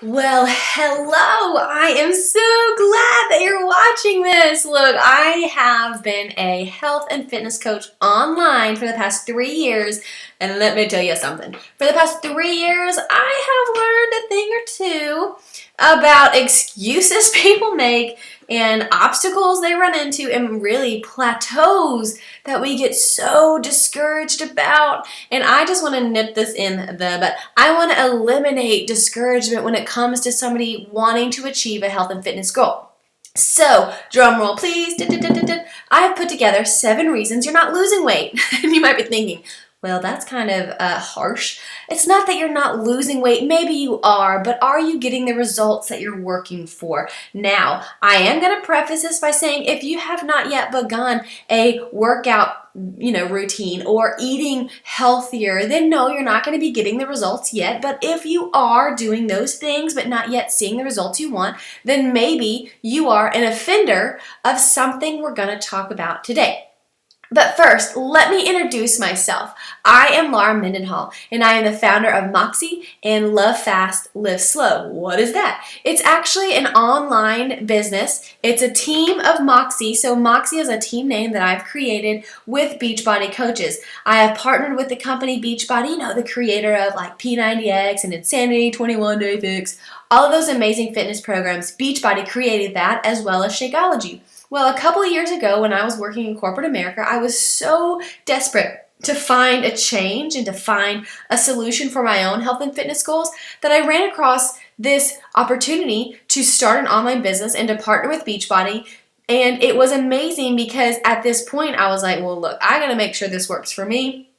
Well, hello! I am so glad that you're watching this. Look, I have been a health and fitness coach online for the past 3 years, and let me tell you something. For the past 3 years, I have learned a thing or two about excuses people make and obstacles they run into and really plateaus that we get so discouraged about. And I just want to nip this in the bud. I want to eliminate discouragement when it comes to somebody wanting to achieve a health and fitness goal. So, drum roll please. I have put together 7 reasons you're not losing weight. And you might be thinking, well, that's kind of harsh. It's not that you're not losing weight. Maybe you are, but are you getting the results that you're working for? Now, I am going to preface this by saying if you have not yet begun a workout routine or eating healthier, then no, you're not going to be getting the results yet. But if you are doing those things but not yet seeing the results you want, then maybe you are an offender of something we're going to talk about today. But first, let me introduce myself. I am Laura Mendenhall, and I am the founder of Moxie and Love Fast, Live Slow. What is that? It's actually an online business. It's a team of Moxie. So Moxie is a team name that I've created with Beachbody coaches. I have partnered with the company Beachbody, the creator of like P90X and Insanity, 21 Day Fix, all of those amazing fitness programs. Beachbody created that as well as Shakeology. Well, a couple of years ago when I was working in corporate America, I was so desperate to find a change and to find a solution for my own health and fitness goals that I ran across this opportunity to start an online business and to partner with Beachbody. And it was amazing because at this point I was like, well, look, I got to make sure this works for me.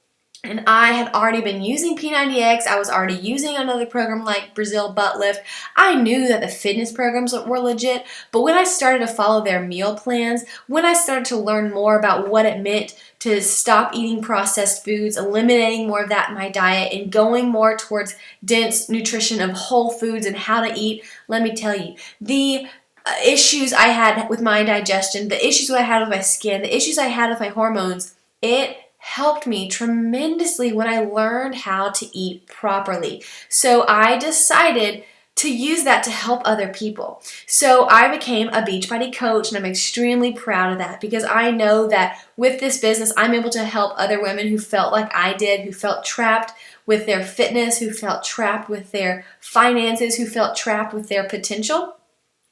And I had already been using P90X. I was already using another program like Brazil Butt Lift. I knew that the fitness programs were legit, but when I started to follow their meal plans, when I started to learn more about what it meant to stop eating processed foods, eliminating more of that in my diet, and going more towards dense nutrition of whole foods and how to eat, let me tell you, the issues I had with my digestion, the issues I had with my skin, the issues I had with my hormones, it helped me tremendously when I learned how to eat properly. So I decided to use that to help other people. So I became a Beachbody coach, and I'm extremely proud of that because I know that with this business, I'm able to help other women who felt like I did, who felt trapped with their fitness, who felt trapped with their finances, who felt trapped with their potential.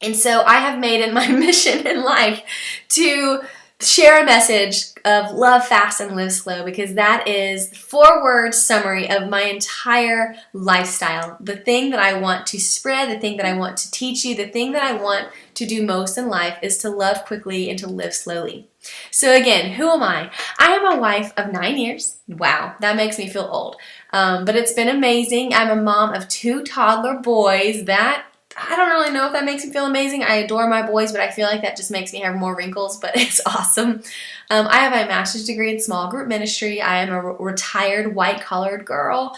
And so I have made it my mission in life to share a message of love fast and live slow because that is the 4-word summary of my entire lifestyle. The thing that I want to spread, the thing that I want to teach you, the thing that I want to do most in life is to love quickly and to live slowly. So again, who am I? I am a wife of 9 years. Wow, that makes me feel old. But it's been amazing. I'm a mom of 2 toddler boys. I don't really know if that makes me feel amazing. I adore my boys, but I feel like that just makes me have more wrinkles, but it's awesome. I have my master's degree in small group ministry. I am a retired white-collared girl,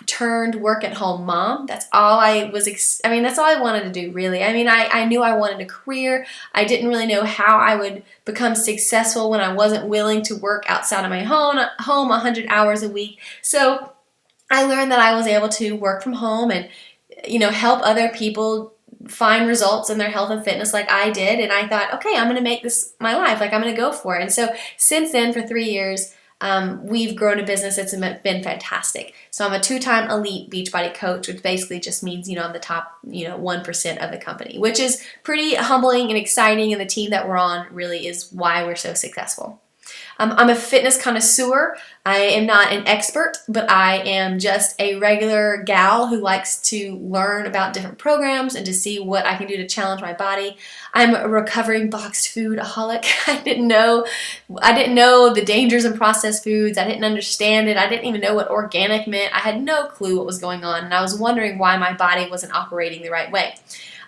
turned work-at-home mom. That's all that's all I wanted to do, really. I knew I wanted a career. I didn't really know how I would become successful when I wasn't willing to work outside of my home 100 hours a week. So I learned that I was able to work from home and help other people find results in their health and fitness like I did. And I thought, okay, I'm going to make this my life. Like, I'm going to go for it. And so since then, for 3 years, we've grown a business that's been fantastic. So I'm a 2-time elite Beachbody coach, which basically just means, I'm the top, 1% of the company, which is pretty humbling and exciting. And the team that we're on really is why we're so successful. I'm a fitness connoisseur. I am not an expert, but I am just a regular gal who likes to learn about different programs and to see what I can do to challenge my body. I'm a recovering boxed foodaholic. I didn't know the dangers in processed foods. I didn't understand it. I didn't even know what organic meant. I had no clue what was going on, and I was wondering why my body wasn't operating the right way.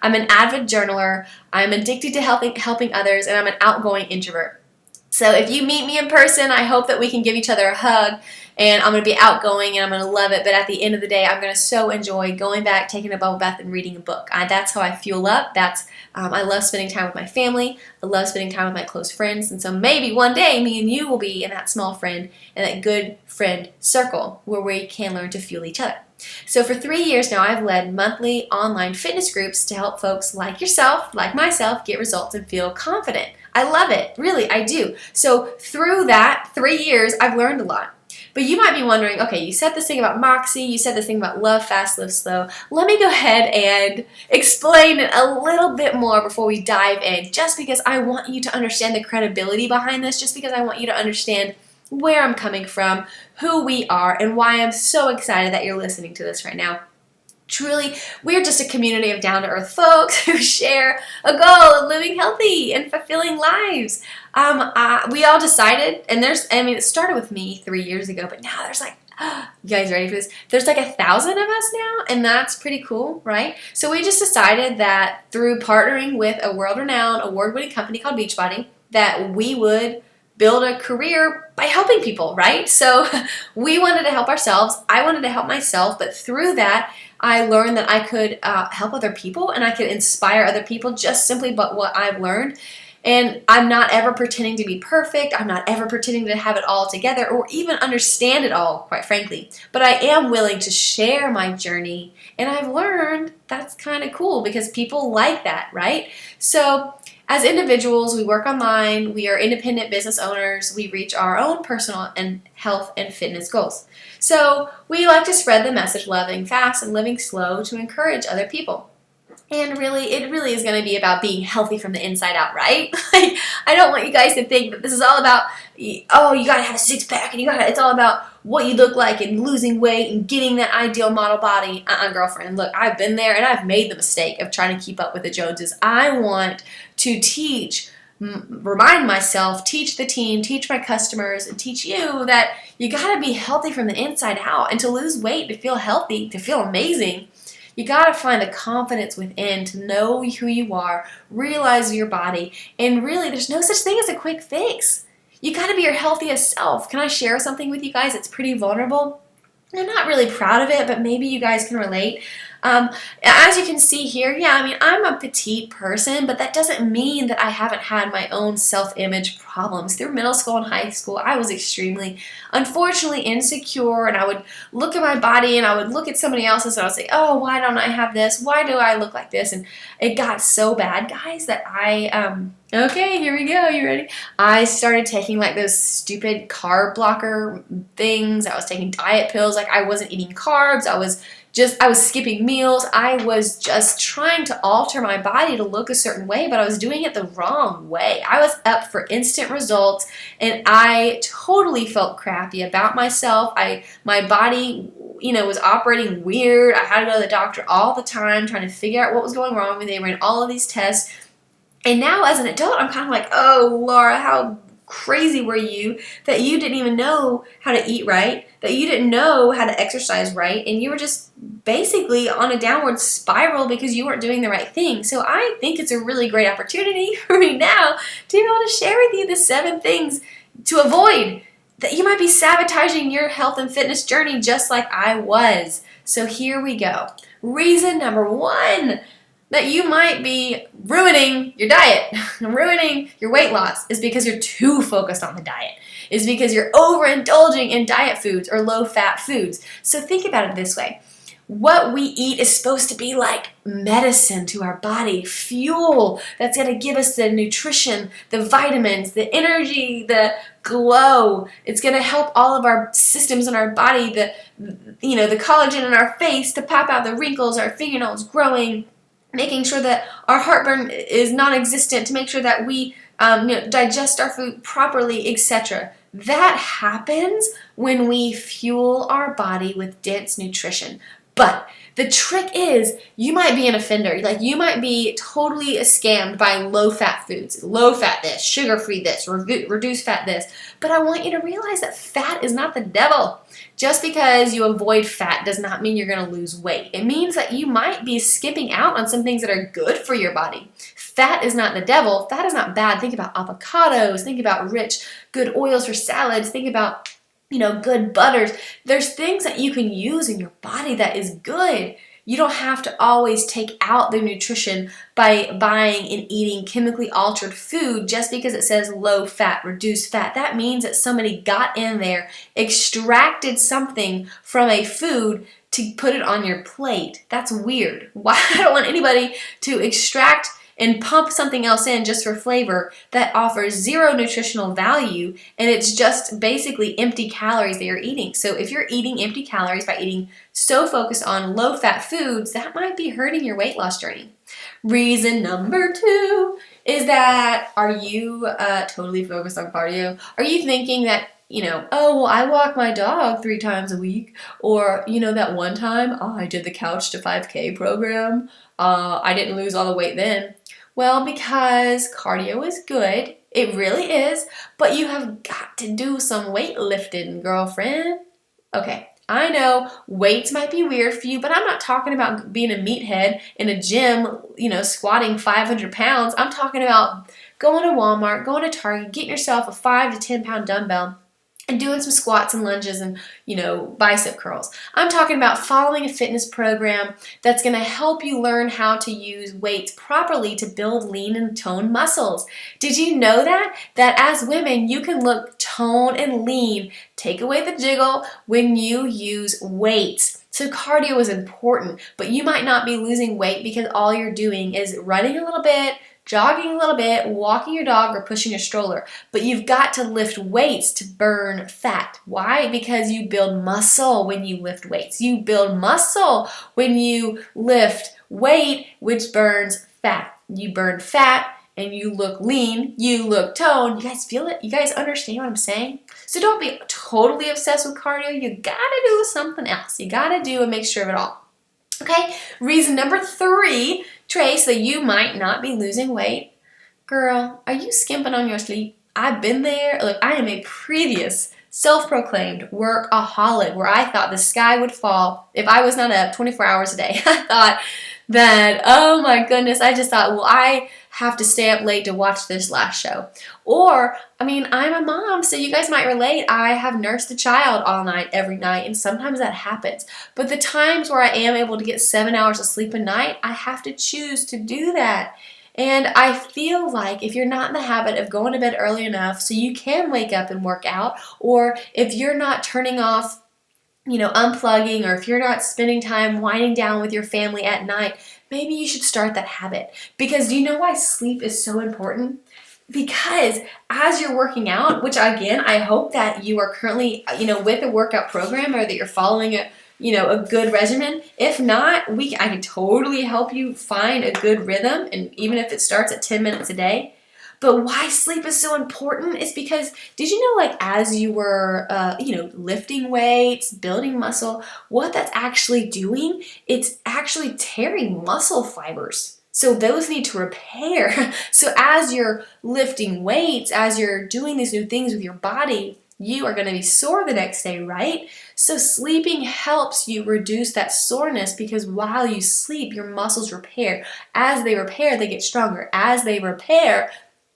I'm an avid journaler. I'm addicted to helping others, and I'm an outgoing introvert. So if you meet me in person, I hope that we can give each other a hug, and I'm going to be outgoing and I'm going to love it. But at the end of the day, I'm going to so enjoy going back, taking a bubble bath, and reading a book. That's how I fuel up. I love spending time with my family. I love spending time with my close friends. And so maybe one day me and you will be in that small friend and that good friend circle where we can learn to fuel each other. So for 3 years now, I've led monthly online fitness groups to help folks like yourself, like myself, get results and feel confident. I love it. Really, I do. So through that 3 years, I've learned a lot. But you might be wondering, okay, you said this thing about Moxie, you said this thing about love fast, live slow. Let me go ahead and explain it a little bit more before we dive in, just because I want you to understand the credibility behind this, just because I want you to understand where I'm coming from, who we are, and why I'm so excited that you're listening to this right now. Truly, we're just a community of down-to-earth folks who share a goal of living healthy and fulfilling lives. We all decided, and it started with me 3 years ago, but now there's like, you guys ready for this? There's like 1,000 of us now, and that's pretty cool, right? So we just decided that through partnering with a world-renowned, award-winning company called Beachbody, that we would build a career by helping people, right? So we wanted to help ourselves. I wanted to help myself, but through that, I learned that I could help other people and I could inspire other people just simply by what I've learned. And I'm not ever pretending to be perfect. I'm not ever pretending to have it all together or even understand it all, quite frankly. But I am willing to share my journey. And I've learned that's kind of cool because people like that, right? So as individuals, we work online, we are independent business owners, we reach our own personal and health and fitness goals. So we like to spread the message loving fast and living slow to encourage other people. And really, it really is going to be about being healthy from the inside out, right? Like, I don't want you guys to think that this is all about, oh, you got to have a six-pack and it's all about what you look like and losing weight and getting that ideal model body. Girlfriend, look, I've been there and I've made the mistake of trying to keep up with the Joneses. I want to teach, remind myself, teach the team, teach my customers, and teach you that you got to be healthy from the inside out. And to lose weight, to feel healthy, to feel amazing, you got to find the confidence within to know who you are, realize your body, and really there's no such thing as a quick fix. You got to be your healthiest self. Can I share something with you guys? It's pretty vulnerable. I'm not really proud of it, but maybe you guys can relate. As you can see here, I'm a petite person, but that doesn't mean that I haven't had my own self-image problems. Through middle school and high school, I was extremely, unfortunately, insecure, and I would look at my body and I would look at somebody else's and I would say, oh, why don't I have this? Why do I look like this? And it got so bad, guys, that okay, here we go. You ready? I started taking like those stupid carb blocker things. I was taking diet pills. Like I wasn't eating carbs. I was skipping meals. I was just trying to alter my body to look a certain way, but I was doing it the wrong way. I was up for instant results and I totally felt crappy about myself. My body, was operating weird. I had to go to the doctor all the time trying to figure out what was going wrong with me. They ran all of these tests. And now as an adult, I'm kind of like, oh, Laura, how crazy were you that you didn't even know how to eat right, that you didn't know how to exercise right, and you were just basically on a downward spiral because you weren't doing the right thing. So I think it's a really great opportunity for me now to be able to share with you the 7 things to avoid that you might be sabotaging your health and fitness journey just like I was. So here we go. Reason number 1 that you might be ruining your diet, ruining your weight loss is because you're too focused on the diet. Is because you're overindulging in diet foods or low-fat foods. So think about it this way. What we eat is supposed to be like medicine to our body, fuel that's going to give us the nutrition, the vitamins, the energy, the glow. It's going to help all of our systems in our body, the collagen in our face to pop out the wrinkles, our fingernails growing, making sure that our heartburn is non-existent, to make sure that we digest our food properly, etc. That happens when we fuel our body with dense nutrition. But the trick is, you might be an offender. Like, you might be totally scammed by low-fat foods. Low-fat this, sugar-free this, reduced fat this. But I want you to realize that fat is not the devil. Just because you avoid fat does not mean you're going to lose weight. It means that you might be skipping out on some things that are good for your body. Fat is not the devil. Fat is not bad. Think about avocados. Think about rich, good oils for salads. Think about good butters. There's things that you can use in your body that is good. You don't have to always take out the nutrition by buying and eating chemically altered food just because it says low fat, reduced fat. That means that somebody got in there, extracted something from a food to put it on your plate. That's weird. Why? I don't want anybody to extract and pump something else in just for flavor that offers zero nutritional value, and it's just basically empty calories that you're eating. So if you're eating empty calories by eating so focused on low-fat foods, that might be hurting your weight loss journey. Reason number 2 is that, are you totally focused on cardio? Are you thinking that, oh, well, I walk my dog 3 times a week, or, that one time I did the Couch to 5K program, I didn't lose all the weight then. Well, because cardio is good, it really is, but you have got to do some weightlifting, girlfriend. Okay, I know weights might be weird for you, but I'm not talking about being a meathead in a gym, squatting 500 pounds. I'm talking about going to Walmart, going to Target, getting yourself a 5 to 10 pound dumbbell and doing some squats and lunges and, bicep curls. I'm talking about following a fitness program that's going to help you learn how to use weights properly to build lean and toned muscles. Did you know that as women, you can look toned and lean, take away the jiggle when you use weights? So cardio is important, but you might not be losing weight because all you're doing is running a little bit, jogging a little bit, walking your dog, or pushing a stroller. But you've got to lift weights to burn fat. Why? Because you build muscle when you lift weights. You build muscle when you lift weight, which burns fat. You burn fat and you look lean, you look toned. You guys feel it? You guys understand what I'm saying? So don't be totally obsessed with cardio. You gotta do something else. You gotta do a mixture of it all. Okay, reason number 3, Trace, that you might not be losing weight. Girl, are you skimping on your sleep? I've been there. Look, I am a previous self-proclaimed workaholic where I thought the sky would fall if I was not up 24 hours a day. I thought that, oh my goodness, I just thought, well, I have to stay up late to watch this last show. Or, I'm a mom, so you guys might relate. I have nursed a child all night, every night, and sometimes that happens. But the times where I am able to get 7 hours of sleep a night, I have to choose to do that. And I feel like if you're not in the habit of going to bed early enough so you can wake up and work out, or if you're not turning off, unplugging, or if you're not spending time winding down with your family at night, maybe you should start that habit. Because do you know why sleep is so important? Because as you're working out, which again, I hope that you are currently, with a workout program, or that you're following a good regimen. If not, I can totally help you find a good rhythm, and even if it starts at 10 minutes a day. But why sleep is so important is because, did you know, as you were, lifting weights, building muscle, what that's actually doing, it's actually tearing muscle fibers. So those need to repair. So as you're lifting weights, as you're doing these new things with your body, you are going to be sore the next day, right? So sleeping helps you reduce that soreness, because while you sleep, your muscles repair. As they repair, they get stronger. As they repair,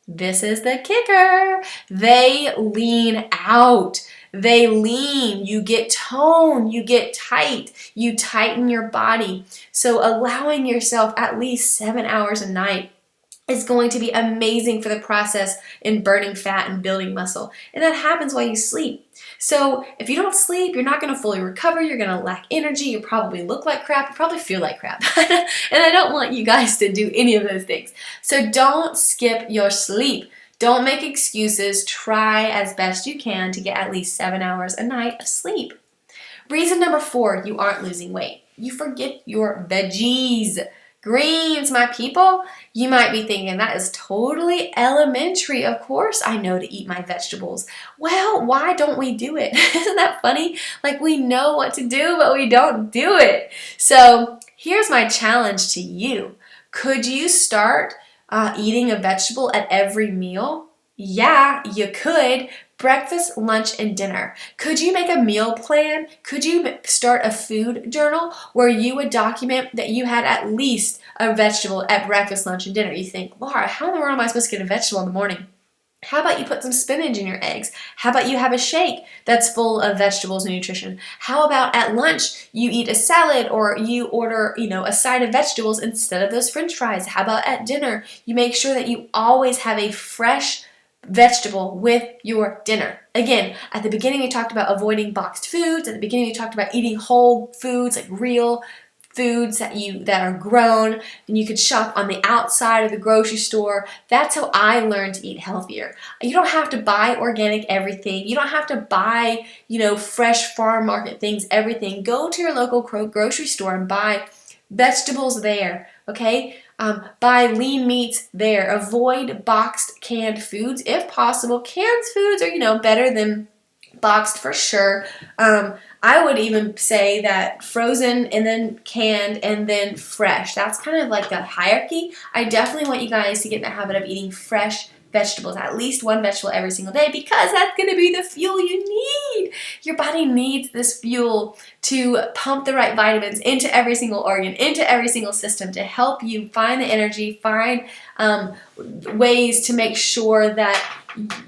this is the kicker, they lean out. They lean, you get tone, you get tight, you tighten your body. So allowing yourself at least 7 hours a night is going to be amazing for the process in burning fat and building muscle. And that happens while you sleep. So if you don't sleep, you're not going to fully recover. You're going to lack energy. You probably look like crap. You probably feel like crap. And I don't want you guys to do any of those things. So don't skip your sleep. Don't make excuses. Try as best you can to get at least 7 hours a night of sleep. Reason number 4, you aren't losing weight. You forget your veggies. Greens, my people. You might be thinking, that is totally elementary. Of course I know to eat my vegetables. Well, why don't we do it? Isn't that funny? We know what to do, but we don't do it. So here's my challenge to you. Could you start eating a vegetable at every meal? Yeah, you could. Breakfast, lunch, and dinner. Could you make a meal plan? Could you start a food journal where you would document that you had at least a vegetable at breakfast, lunch, and dinner? You think, Laura, how in the world am I supposed to get a vegetable in the morning? How about you put some spinach in your eggs? How about you have a shake that's full of vegetables and nutrition? How about at lunch you eat a salad, or you order, a side of vegetables instead of those French fries? How about at dinner you make sure that you always have a fresh vegetable with your dinner. Again, at the beginning we talked about avoiding boxed foods. At the beginning we talked about eating whole foods, like real foods that are grown, and you could shop on the outside of the grocery store. That's how I learned to eat healthier. You don't have to buy organic everything. You don't have to buy, fresh farm market things, everything. Go to your local grocery store and buy vegetables there, okay? Buy lean meats there. Avoid boxed canned foods if possible. Canned foods are, better than boxed for sure. I would even say that frozen and then canned and then fresh. That's kind of like the hierarchy. I definitely want you guys to get in the habit of eating fresh vegetables, at least one vegetable every single day, because that's going to be the fuel you need. Your body needs this fuel to pump the right vitamins into every single organ, into every single system, to help you find the energy, find ways to make sure that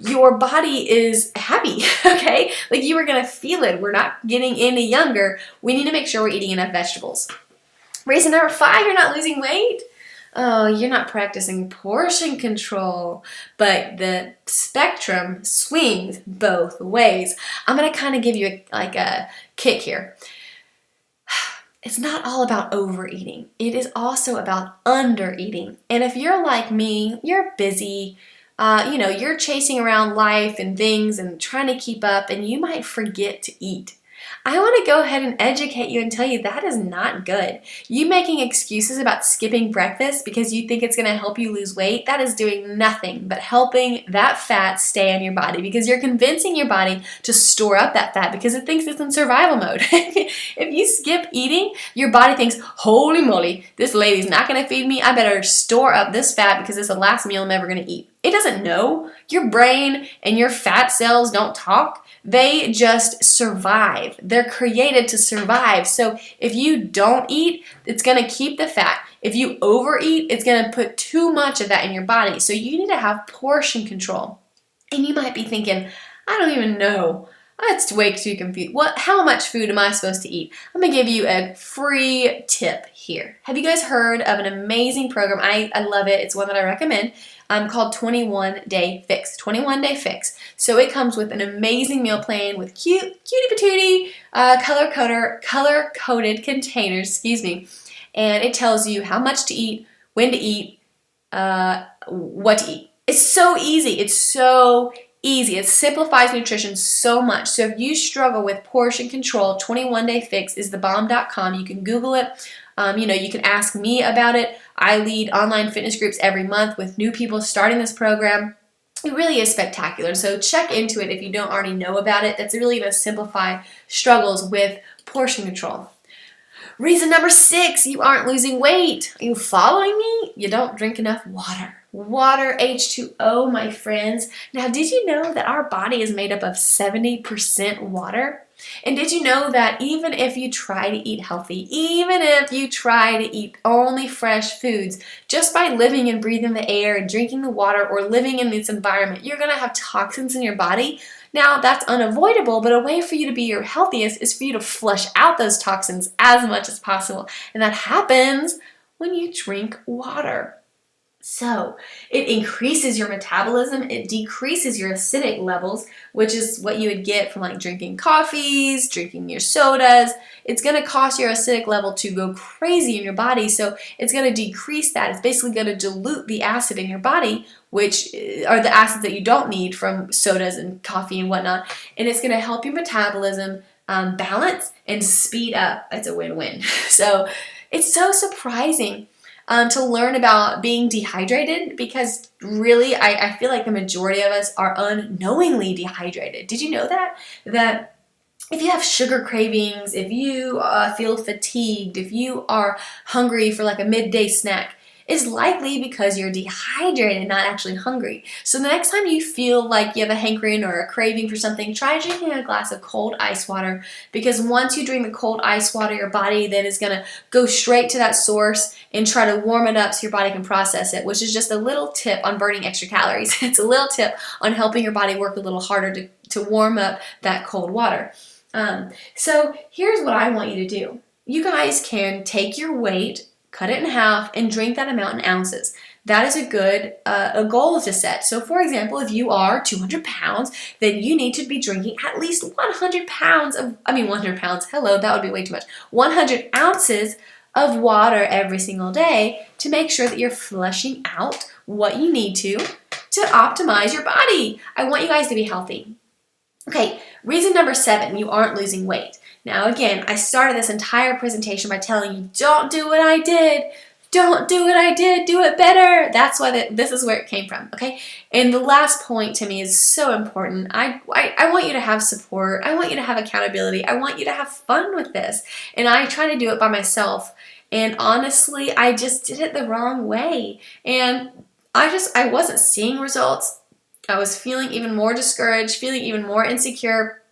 your body is happy, okay? Like you are going to feel it. We're not getting any younger. We need to make sure we're eating enough vegetables. Reason number 5, you're not losing weight. Oh, you're not practicing portion control, but the spectrum swings both ways. I'm going to kind of give you a kick here. It's not all about overeating. It is also about undereating. And if you're like me, you're busy, you're chasing around life and things and trying to keep up, and you might forget to eat. I want to go ahead and educate you and tell you that is not good. You making excuses about skipping breakfast because you think it's going to help you lose weight, that is doing nothing but helping that fat stay in your body, because you're convincing your body to store up that fat because it thinks it's in survival mode. If you skip eating, your body thinks, holy moly, this lady's not going to feed me. I better store up this fat because it's the last meal I'm ever going to eat. It doesn't know. Your brain and your fat cells don't talk. They just survive. They're created to survive. So if you don't eat, it's going to keep the fat. If you overeat, it's going to put too much of that in your body. So you need to have portion control. And you might be thinking, I don't even know. That's way too confused. How much food am I supposed to eat? I'm going to give you a free tip here. Have you guys heard of an amazing program? I love it. It's one that I recommend. Called 21 Day Fix. 21 Day Fix. So it comes with an amazing meal plan with cutie patootie color-coded containers, and it tells you how much to eat, when to eat, what to eat. It's so easy. It's so easy. It simplifies nutrition so much. So if you struggle with portion control, 21 Day Fix is thebomb.com. You can Google it. You can ask me about it. I lead online fitness groups every month with new people starting this program. It really is spectacular. So check into it if you don't already know about it. That's really going to simplify struggles with portion control. Reason number 6, you aren't losing weight. Are you following me? You don't drink enough water. Water, H2O, my friends. Now, did you know that our body is made up of 70% water? And did you know that even if you try to eat healthy, even if you try to eat only fresh foods, just by living and breathing the air and drinking the water or living in this environment, you're going to have toxins in your body? Now, that's unavoidable, but a way for you to be your healthiest is for you to flush out those toxins as much as possible. And that happens when you drink water. So it increases your metabolism, it decreases your acidic levels, which is what you would get from like drinking coffees, drinking your sodas. It's going to cause your acidic level to go crazy in your body, so it's going to decrease that. It's basically going to dilute the acid in your body, which are the acids that you don't need from sodas and coffee and whatnot, and it's going to help your metabolism balance and speed up. It's a win-win. So it's so surprising to learn about being dehydrated, because really I feel like the majority of us are unknowingly dehydrated. Did you know that? That if you have sugar cravings, if you feel fatigued, if you are hungry for like a midday snack, is likely because you're dehydrated, not actually hungry. So the next time you feel like you have a hankering or a craving for something, try drinking a glass of cold ice water, because once you drink the cold ice water, your body then is going to go straight to that source and try to warm it up so your body can process it, which is just a little tip on burning extra calories. It's a little tip on helping your body work a little harder to warm up that cold water. So here's what I want you to do. You guys can take your weight, cut it in half, and drink that amount in ounces. that is a good a goal to set. So for example, if you are 200 pounds, then you need to be drinking at least 100 pounds of, 100 pounds, hello, that would be way too much, 100 ounces of water every single day to make sure that you're flushing out what you need to optimize your body. I want you guys to be healthy. Okay, reason number 7, you aren't losing weight. Now again, I started this entire presentation by telling you, don't do what I did. Don't do what I did, do it better. That's why this is where it came from, okay? And the last point to me is so important. I want you to have support. I want you to have accountability. I want you to have fun with this. And I try to do it by myself. And honestly, I just did it the wrong way. And I wasn't seeing results. I was feeling even more discouraged, feeling even more insecure.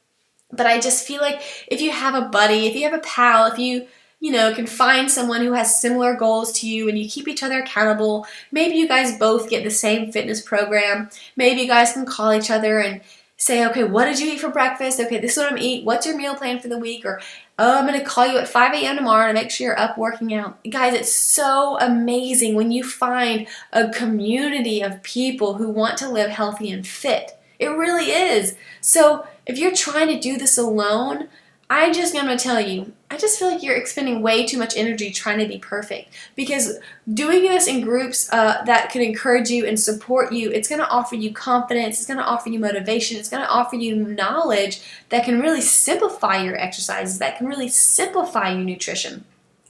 But I just feel like if you have a buddy, if you have a pal, if you can find someone who has similar goals to you and you keep each other accountable. Maybe you guys both get the same fitness program. Maybe you guys can call each other and say, okay, what did you eat for breakfast? Okay, this is what I'm eating. What's your meal plan for the week? Or, oh, I'm going to call you at 5 a.m. tomorrow to make sure you're up working out. Guys, it's so amazing when you find a community of people who want to live healthy and fit. It really is. So if you're trying to do this alone, I'm going to tell you, I just feel like you're expending way too much energy trying to be perfect, because doing this in groups that can encourage you and support you, it's going to offer you confidence, it's going to offer you motivation, it's going to offer you knowledge that can really simplify your exercises, that can really simplify your nutrition.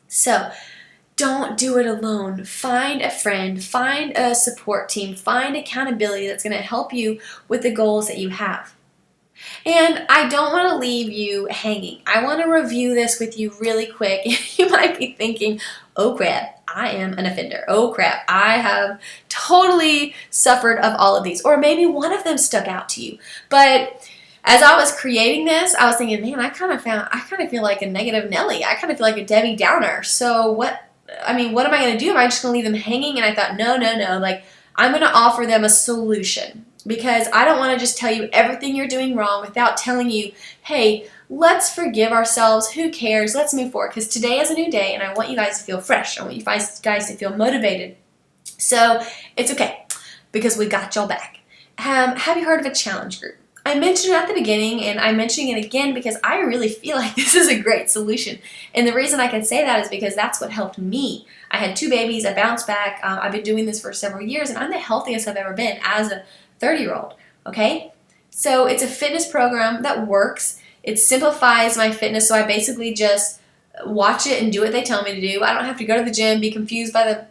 So don't do it alone. Find a friend, find a support team, find accountability that's going to help you with the goals that you have. And I don't want to leave you hanging. I want to review this with you really quick. You might be thinking, oh crap, I am an offender. Oh crap, I have totally suffered of all of these. Or maybe one of them stuck out to you. But as I was creating this, I was thinking, man, I kind of feel like a negative Nelly. I kind of feel like a Debbie Downer. So what am I going to do? Am I just going to leave them hanging? And I thought, no. Like, I'm going to offer them a solution. Because I don't want to just tell you everything you're doing wrong without telling you, hey, let's forgive ourselves. Who cares? Let's move forward. Because today is a new day, and I want you guys to feel fresh. I want you guys to feel motivated. So it's okay, because we got y'all back. Have you heard of a challenge group? I mentioned it at the beginning, and I'm mentioning it again because I really feel like this is a great solution. And the reason I can say that is because that's what helped me. I had 2 babies. I bounced back. I've been doing this for several years, and I'm the healthiest I've ever been as a 30-year-old, okay? So it's a fitness program that works. It simplifies my fitness, so I basically just watch it and do what they tell me to do. I don't have to go to the gym, be confused by the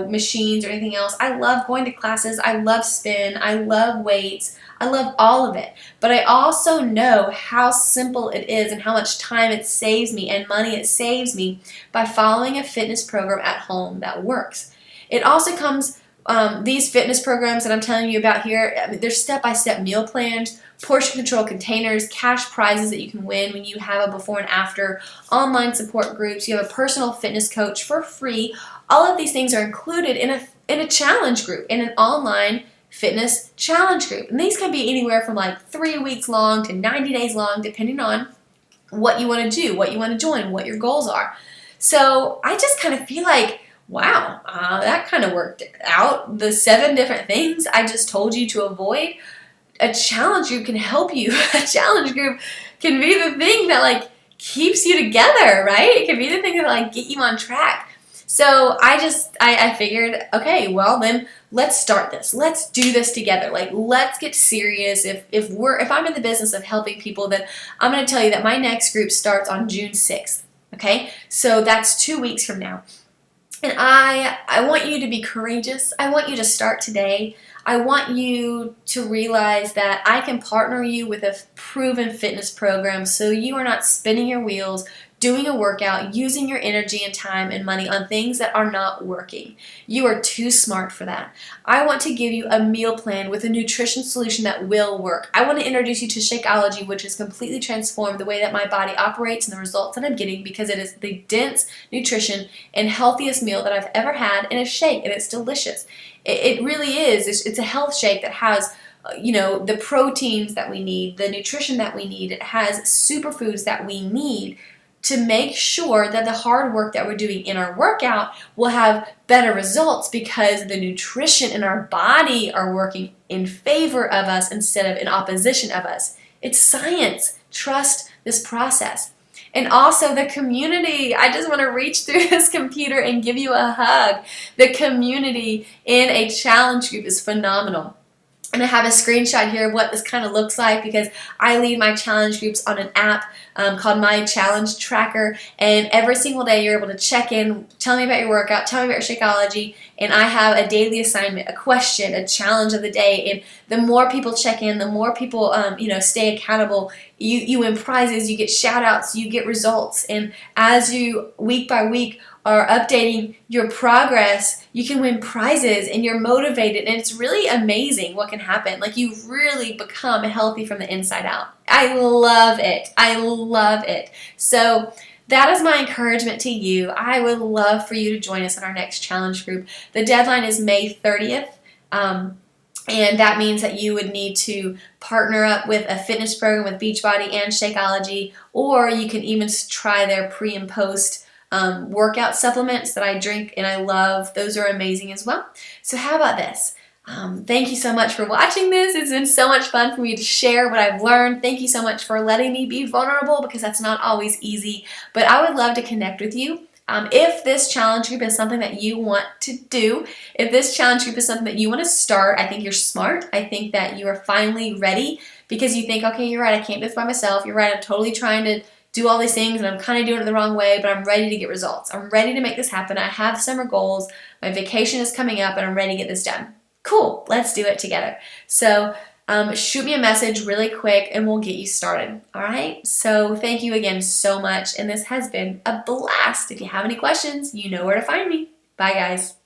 machines or anything else. I love going to classes. I love spin. I love weights. I love all of it. But I also know how simple it is and how much time it saves me and money it saves me by following a fitness program at home that works. It also comes these fitness programs that I'm telling you about here, there's step-by-step meal plans, portion control containers, cash prizes that you can win when you have a before and after, online support groups, you have a personal fitness coach for free. All of these things are included in a challenge group, in an online fitness challenge group. And these can be anywhere from like 3 weeks long to 90 days long, depending on what you want to do, what you want to join, what your goals are. So I just kind of feel like, wow, that kind of worked out. The 7 different things I just told you to avoid, a challenge group can help you. A challenge group can be the thing that like keeps you together, right? It can be the thing that like get you on track. So I figured, okay, well then let's start this. Let's do this together. Like, let's get serious. If I'm in the business of helping people, then I'm going to tell you that my next group starts on June 6th. Okay, so that's 2 weeks from now. And I want you to be courageous. I want you to start today. I want you to realize that I can partner you with a proven fitness program so you are not spinning your wheels, doing a workout, using your energy and time and money on things that are not working. You are too smart for that. I want to give you a meal plan with a nutrition solution that will work. I want to introduce you to Shakeology, which has completely transformed the way that my body operates and the results that I'm getting, because it is the dense nutrition and healthiest meal that I've ever had in a shake, and it's delicious. It really is. It's a health shake that has the proteins that we need, the nutrition that we need. It has superfoods that we need to make sure that the hard work that we're doing in our workout will have better results because the nutrition in our body are working in favor of us instead of in opposition of us. It's science. Trust this process. And also the community. I just want to reach through this computer and give you a hug. The community in a challenge group is phenomenal. And I have a screenshot here of what this kind of looks like because I lead my challenge groups on an app called My Challenge Tracker. And every single day you're able to check in, tell me about your workout, tell me about your Shakeology. And I have a daily assignment, a question, a challenge of the day. And the more people check in, the more people stay accountable. You win prizes, you get shout outs, you get results. And as you week by week are updating your progress, you can win prizes and you're motivated, and it's really amazing what can happen. Like, you really become healthy from the inside out. I love it. I love it. So that is my encouragement to you. I would love for you to join us in our next challenge group. The deadline is May 30th. And that means that you would need to partner up with a fitness program with Beachbody and Shakeology, or you can even try their pre and post workout supplements that I drink and I love. Those are amazing as well. So how about this? Thank you so much for watching this. It's been so much fun for me to share what I've learned. Thank you so much for letting me be vulnerable, because that's not always easy. But I would love to connect with you. If this challenge group is something that you want to do, if this challenge group is something that you want to start, I think you're smart. I think that you are finally ready, because you think, okay, you're right, I can't do this by myself. You're right, I'm totally trying to do all these things and I'm kind of doing it the wrong way, but I'm ready to get results. I'm ready to make this happen. I have summer goals. My vacation is coming up and I'm ready to get this done. Cool, let's do it together. So shoot me a message really quick and we'll get you started. All right, so thank you again so much, and this has been a blast. If you have any questions, you know where to find me. Bye, guys.